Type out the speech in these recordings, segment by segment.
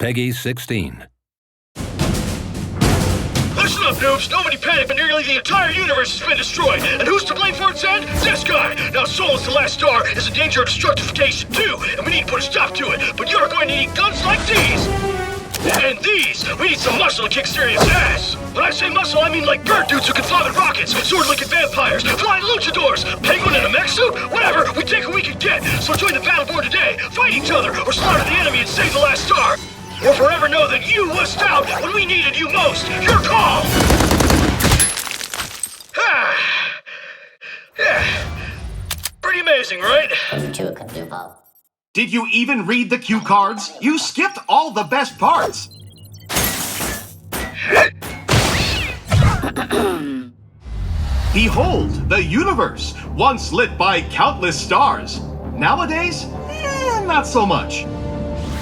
Peggy 16. Listen up, noobs! Nobody panic, but nearly the entire universe has been destroyed. And who's to blame for its end? This guy! Now Solus, the last star, is in danger of destructification too, and we need to put a stop to it. But you're going to need guns like these! And these! We need some muscle to kick serious ass! When I say muscle, I mean like bird dudes who can fly with rockets, sword-licking vampires, flying luchadors, penguin in a mech suit, whatever! We take what we can get! So join the Battleborn today! Fight each other, or slaughter the enemy and save the last star! Or forever know that you wussed out when we needed you most! Your call! Yeah. Pretty amazing, right? Did you even read the cue cards? You skipped all the best parts! Behold, the universe, once lit by countless stars. Nowadays, not so much.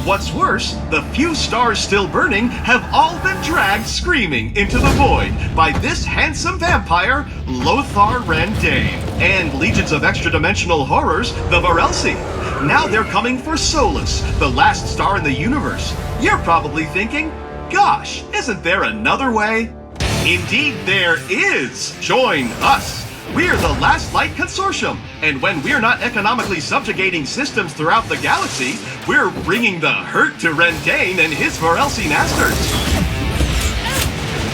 What's worse, the few stars still burning have all been dragged screaming into the void by this handsome vampire, Lothar Rendane, and legions of extra-dimensional horrors, the Varelsi. Now they're coming for Solus, the last star in the universe. You're probably thinking, gosh, isn't there another way? Indeed there is! Join us! We're the Last Light Consortium, and when we're not economically subjugating systems throughout the galaxy, we're bringing the hurt to Rendane and his Varelsi Nasters.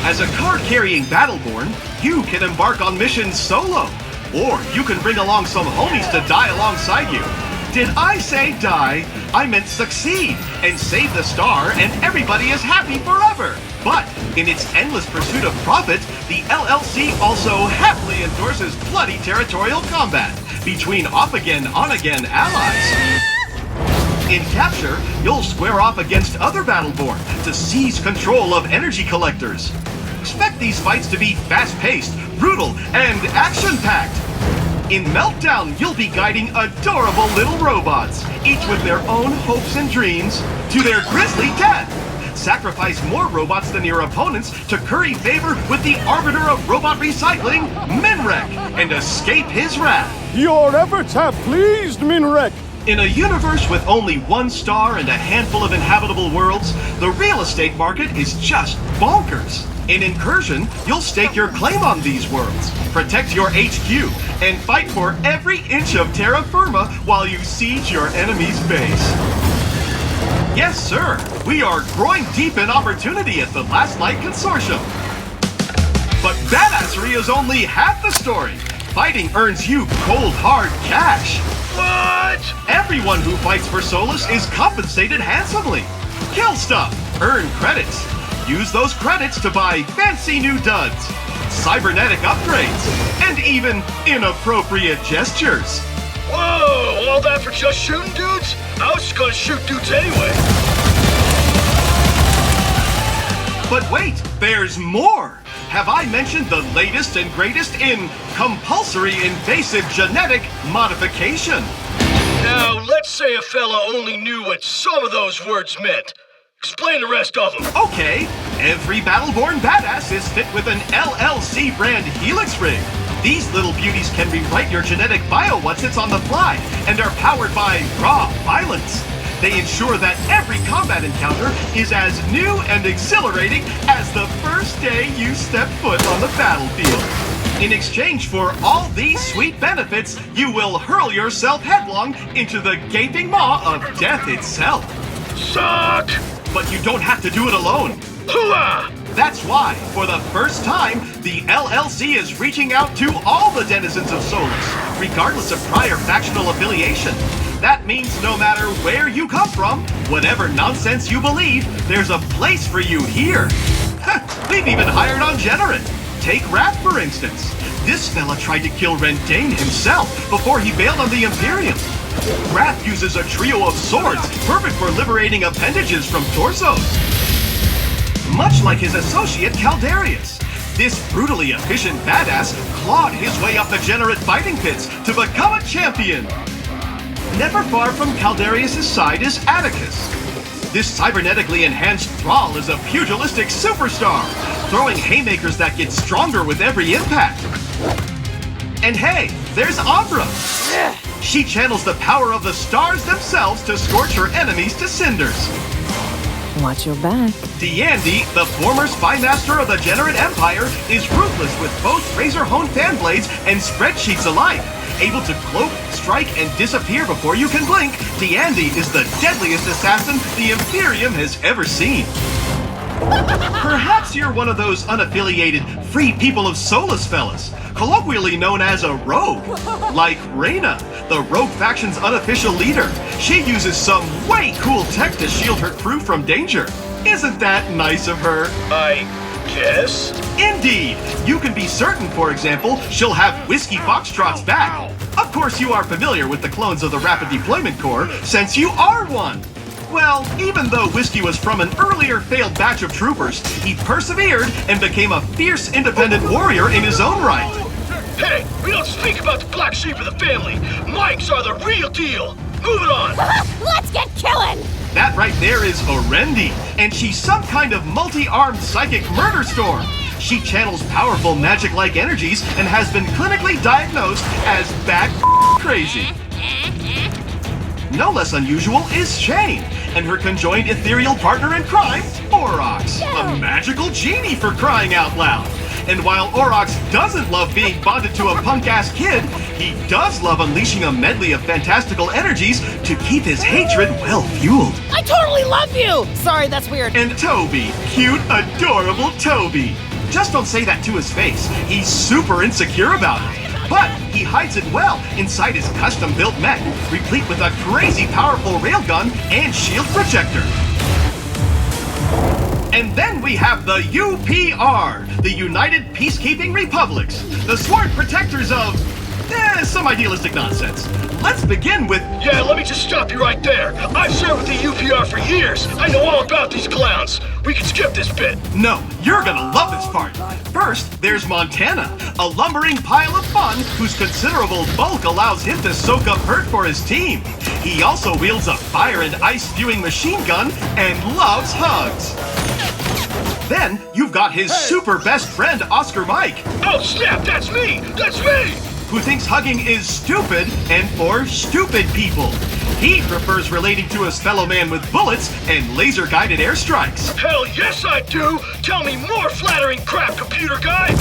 As a card-carrying Battleborn, you can embark on missions solo, or you can bring along some homies to die alongside you. Did I say die? I meant succeed, and save the star, and everybody is happy forever. But in its endless pursuit of profit, the LLC also happily endorses bloody territorial combat between off-again, on-again allies. In capture, you'll square off against other Battleborn to seize control of energy collectors. Expect these fights to be fast-paced, brutal, and action-packed. In Meltdown, you'll be guiding adorable little robots, each with their own hopes and dreams, to their grisly death. Sacrifice more robots than your opponents to curry favor with the arbiter of robot recycling, Minrek, and escape his wrath. Your efforts have pleased Minrek. In a universe with only one star and a handful of inhabitable worlds, the real estate market is just bonkers. In Incursion, you'll stake your claim on these worlds, protect your HQ, and fight for every inch of terra firma while you siege your enemy's base. Yes, sir, we are growing deep in opportunity at the Last Light Consortium. But badassery is only half the story. Fighting earns you cold, hard cash. What? Everyone who fights for Solus is compensated handsomely. Kill stuff, earn credits. Use those credits to buy fancy new duds, cybernetic upgrades, and even inappropriate gestures. Whoa, all that for just shooting dudes? I was just gonna shoot dudes anyway. But wait, there's more! Have I mentioned the latest and greatest in compulsory invasive genetic modification? Now, let's say a fella only knew what some of those words meant. Explain the rest of them. Okay, every Battleborn badass is fit with an LLC brand Helix rig. These little beauties can rewrite your genetic bio once it's on the fly, and are powered by raw violence. They ensure that every combat encounter is as new and exhilarating as the first day you step foot on the battlefield. In exchange for all these sweet benefits, you will hurl yourself headlong into the gaping maw of death itself. Suck! But you don't have to do it alone. Hooah! That's why, for the first time, the LLC is reaching out to all the denizens of Solus, regardless of prior factional affiliation. That means no matter where you come from, whatever nonsense you believe, there's a place for you here. We've even hired on Generate. Take Wrath, for instance. This fella tried to kill Rendane himself before he bailed on the Imperium. Wrath uses a trio of swords, perfect for liberating appendages from torsos. Much like his associate Caldarius, this brutally efficient badass clawed his way up the Generate fighting pits to become a champion. Never far from Caldarius' side is Atticus. This cybernetically enhanced thrall is a pugilistic superstar, throwing haymakers that get stronger with every impact. And hey, there's Ambra. She channels the power of the stars themselves to scorch her enemies to cinders. Watch your back. D'Andy, the former spy master of the Generate Empire, is ruthless with both razor-honed fan blades and spreadsheets alike. Able to cloak, strike, and disappear before you can blink, D'Andy is the deadliest assassin the Imperium has ever seen. Perhaps you're one of those unaffiliated free people of Solus fellas, colloquially known as a rogue, like Reyna, the rogue faction's unofficial leader. She uses some way cool tech to shield her crew from danger. Isn't that nice of her? I guess? Indeed! You can be certain, for example, she'll have Whiskey Foxtrot's back. Of course you are familiar with the clones of the Rapid Deployment Corps, since you are one! Well, even though Whiskey was from an earlier failed batch of troopers, he persevered and became a fierce independent warrior in his own right. Hey, we don't speak about the black sheep of the family. Mikes are the real deal. Moving on. Let's get killing! That right there is Orendi, and she's some kind of multi-armed psychic murder storm. She channels powerful magic-like energies and has been clinically diagnosed as bat crazy. No less unusual is Shane, and her conjoined ethereal partner in crime, Aurochs, a magical genie for crying out loud. And while Aurochs doesn't love being bonded to a punk-ass kid, he does love unleashing a medley of fantastical energies to keep his hatred well-fueled. I totally love you! Sorry, that's weird. And Toby, cute, adorable Toby. Just don't say that to his face. He's super insecure about it. But he hides it well inside his custom-built mech, replete with a crazy powerful railgun and shield projector. And then we have the UPR, the United Peacekeeping Republics, the sworn protectors of some idealistic nonsense. Let's begin with... Yeah, let me just stop you right there. I've served with the UPR for years. I know all about these clowns. We can skip this bit. No, you're gonna love this part. First, there's Montana, a lumbering pile of fun whose considerable bulk allows him to soak up hurt for his team. He also wields a fire and ice-spewing machine gun and loves hugs. Then, you've got his super best friend, Oscar Mike. Oh, snap, that's me! That's me! Who thinks hugging is stupid and for stupid people. He prefers relating to his fellow man with bullets and laser-guided airstrikes. Hell yes I do! Tell me more flattering crap, computer guy!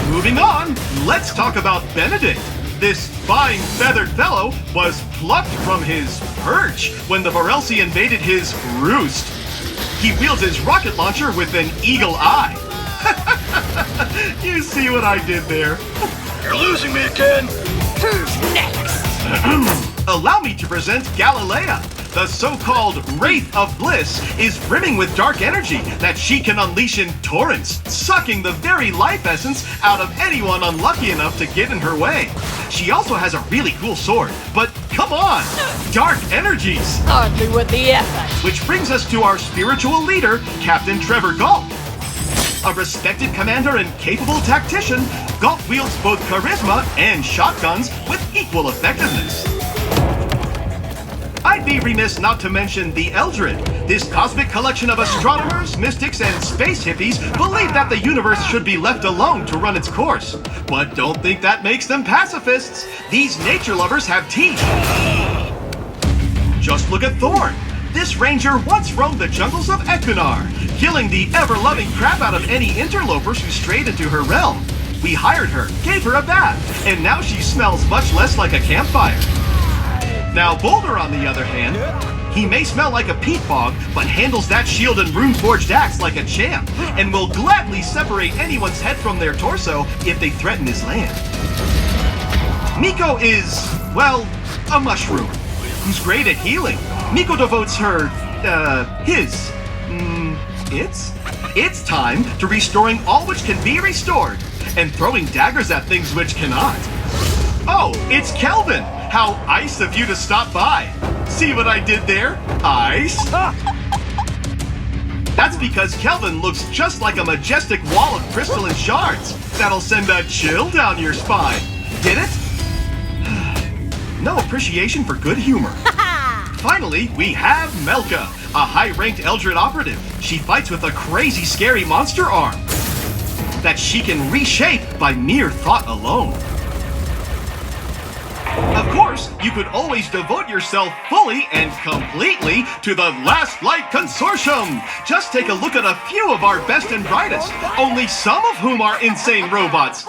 Moving on, let's talk about Benedict. This fine feathered fellow was plucked from his perch when the Varelsi invaded his roost. He wields his rocket launcher with an eagle eye. You see what I did there? You're losing me again! Who's next? Allow me to present Galilea. The so-called Wraith of Bliss is brimming with dark energy that she can unleash in torrents, sucking the very life essence out of anyone unlucky enough to get in her way. She also has a really cool sword, but come on! Dark energies! Hardly with the effort. Which brings us to our spiritual leader, Captain Trevor Galt. A respected commander and capable tactician, Galt wields both charisma and shotguns with equal effectiveness. I'd be remiss not to mention the Eldred. This cosmic collection of astronomers, mystics, and space hippies believe that the universe should be left alone to run its course. But don't think that makes them pacifists. These nature lovers have teeth. Just look at Thorn. This ranger once roamed the jungles of Ecunar, killing the ever-loving crap out of any interlopers who strayed into her realm. We hired her, gave her a bath, and now she smells much less like a campfire. Now Boulder, on the other hand, he may smell like a peat bog, but handles that shield and rune-forged axe like a champ, and will gladly separate anyone's head from their torso if they threaten his land. Miko is, well, a mushroom, who's great at healing. Miko devotes her, its time to restoring all which can be restored, and throwing daggers at things which cannot. Oh, it's Kelvin! How ice of you to stop by! See what I did there? Ice? That's because Kelvin looks just like a majestic wall of crystalline shards. That'll send a chill down your spine. Get it? No appreciation for good humor. Finally, we have Melka, a high-ranked Eldred operative. She fights with a crazy, scary monster arm that she can reshape by mere thought alone. Of course, you could always devote yourself fully and completely to the Last Light Consortium. Just take a look at a few of our best and brightest, only some of whom are insane robots.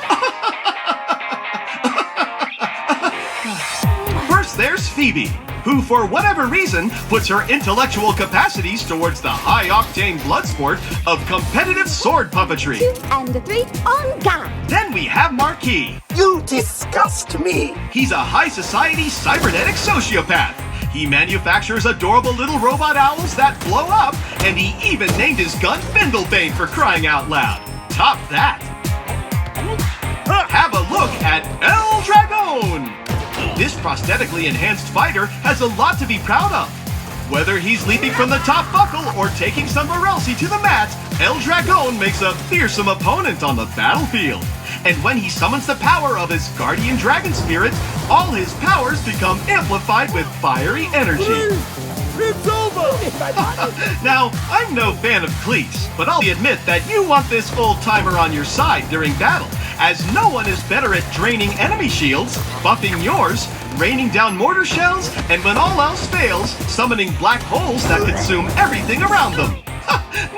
First, there's Phoebe, who for whatever reason puts her intellectual capacities towards the high-octane blood sport of competitive sword puppetry. 2 and 3 on guard. Then we have Marquis. You disgust me! He's a high-society cybernetic sociopath. He manufactures adorable little robot owls that blow up, and he even named his gun Bindlebane for crying out loud. Top that! Have a look at Eldred! This prosthetically enhanced fighter has a lot to be proud of. Whether he's leaping from the top buckle or taking some Varelsi to the mat, Eldred makes a fearsome opponent on the battlefield. And when he summons the power of his guardian dragon spirit, all his powers become amplified with fiery energy. It's over! Now, I'm no fan of cleats, but I'll admit that you want this old-timer on your side during battle, as no one is better at draining enemy shields, buffing yours, raining down mortar shells, and when all else fails, summoning black holes that consume everything around them.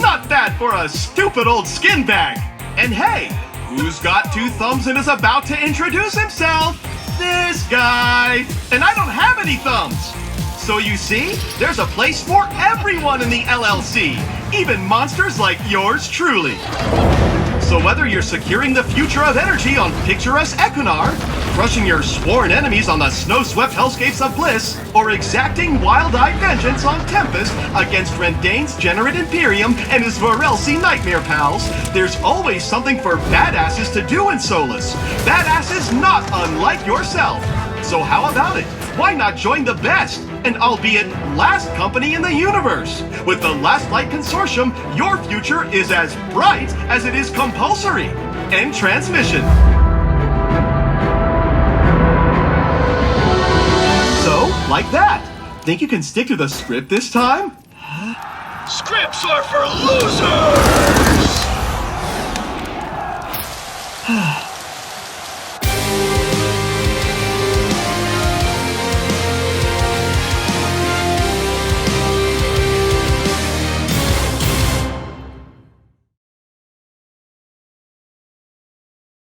Not bad for a stupid old skin bag. And hey, who's got 2 thumbs and is about to introduce himself? This guy. And I don't have any thumbs. So you see, there's a place for everyone in the LLC, even monsters like yours truly. So whether you're securing the future of energy on picturesque Equinar, crushing your sworn enemies on the snow-swept hellscapes of Bliss, or exacting wild-eyed vengeance on Tempest against Rendain's Generate Imperium and his Varelsi Nightmare pals, there's always something for badasses to do in Solus. Badasses not unlike yourself. So how about it? Why not join the best, and albeit last company in the universe? With the Last Light Consortium, your future is as bright as it is compulsory. End transmission. So, like that. Think you can stick to the script this time? Scripts are for losers!